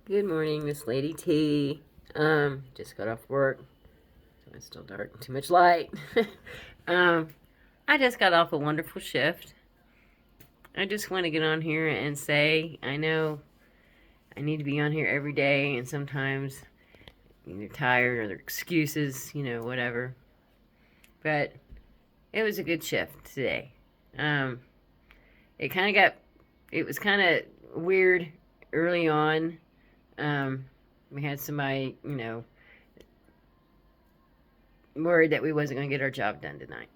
Good morning, Miss Lady T. Just got off work. So it's still dark. Too much light. um, I just got off a wonderful shift. I just want to get on here and say I know I need to be on here every day, and sometimes you're tired or there are excuses, whatever. But it was a good shift today. Um, it kind of got, it was kind of weird early on. Um, we had somebody, worried that we wasn't going to get our job done tonight.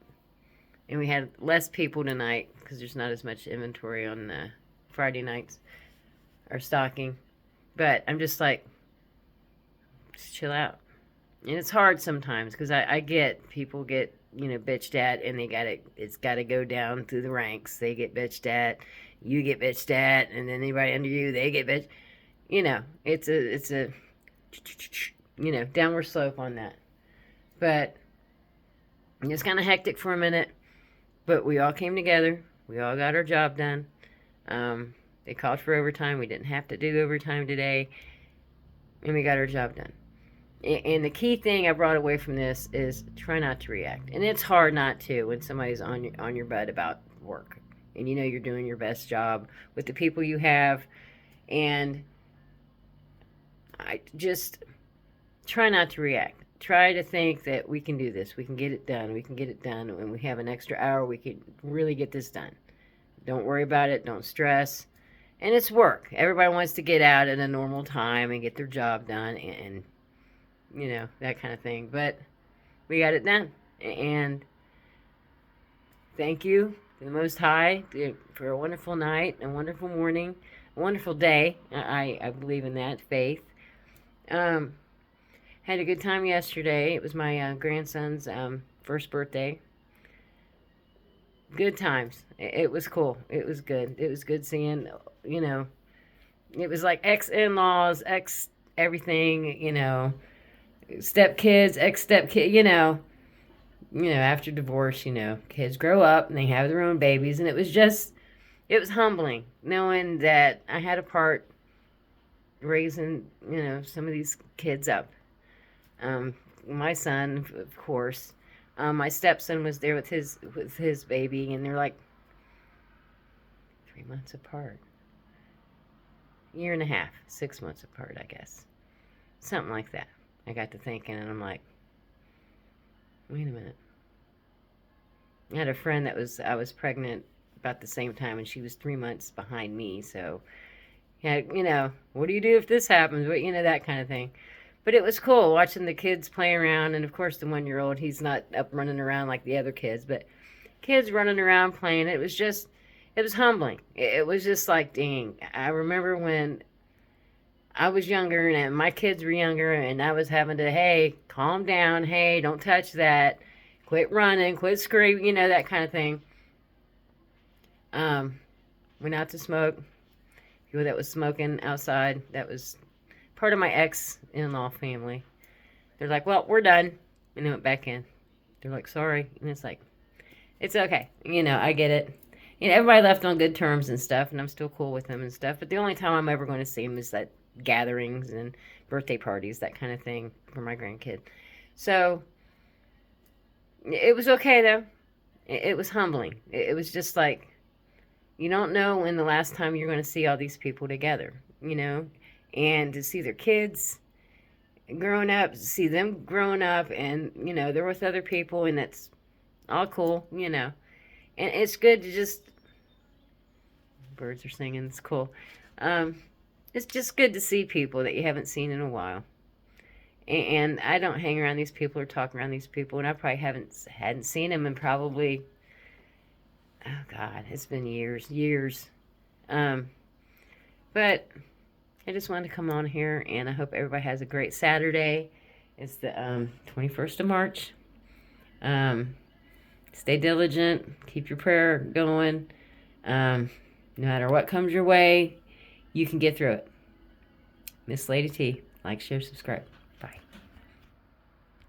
And we had less people tonight because there's not as much inventory on Friday nights or stocking. But I'm just like, just chill out. And it's hard sometimes because I get people get bitched at, and it's gotta go down through the ranks. They get bitched at, you get bitched at, and then anybody under you, they get bitched. It's a downward slope on that. But it's kind of hectic for a minute. But we all came together. We all got our job done. They called for overtime. We didn't have to do overtime today, and we got our job done. And the key thing I brought away from this is try not to react. And it's hard not to when somebody's on your butt about work, and you're doing your best job with the people you have. And I just try not to react. Try to think that we can do this. We can get it done. We can get it done. When we have an extra hour, we can really get this done. Don't worry about it. Don't stress. And it's work. Everybody wants to get out at a normal time and get their job done and that kind of thing. But we got it done. And thank you to the Most High for a wonderful night, a wonderful morning, a wonderful day. I believe in that faith. Had a good time yesterday. It was my grandson's first birthday. Good times. It was cool. It was good. It was good seeing, it was like ex in-laws, ex everything, step kids, ex step kid, after divorce, kids grow up and they have their own babies. And it was humbling knowing that I had a part raising, some of these kids up. My son, of course, my stepson was there with his baby, and they're like 3 months apart, year and a half, 6 months apart, I guess, something like that. I got to thinking, and I'm like, wait a minute. I had a friend I was pregnant about the same time, and she was 3 months behind me. So, yeah, what do you do if this happens? What that kind of thing. But it was cool watching the kids play around, and of course the 1-year-old, he's not up running around like the other kids, but kids running around playing. It was humbling. It was just like, dang. I remember when I was younger and my kids were younger, and I was having to, hey, calm down, hey, don't touch that, quit running, quit screaming, that kind of thing. Went out to smoke. People that was smoking outside, that was part of my ex-in-law family. They're like, well, we're done. And they went back in. They're like, sorry. And it's like, it's okay. I get it. Everybody left on good terms and stuff, and I'm still cool with them and stuff. But the only time I'm ever going to see them is at gatherings and birthday parties, that kind of thing, for my grandkid. So, it was okay, though. It was humbling. It was just like, you don't know when the last time you're going to see all these people together, and to see their kids growing up, see them growing up, and they're with other people, and that's all cool, and it's good to just, birds are singing, it's cool. It's just good to see people that you haven't seen in a while. And I don't hang around these people or talk around these people, and I probably hadn't seen them in probably, oh God, it's been years. But I just wanted to come on here, and I hope everybody has a great Saturday. It's the 21st of March. Stay diligent. Keep your prayer going. No matter what comes your way, you can get through it. Miss Lady T. Like, share, subscribe. Bye.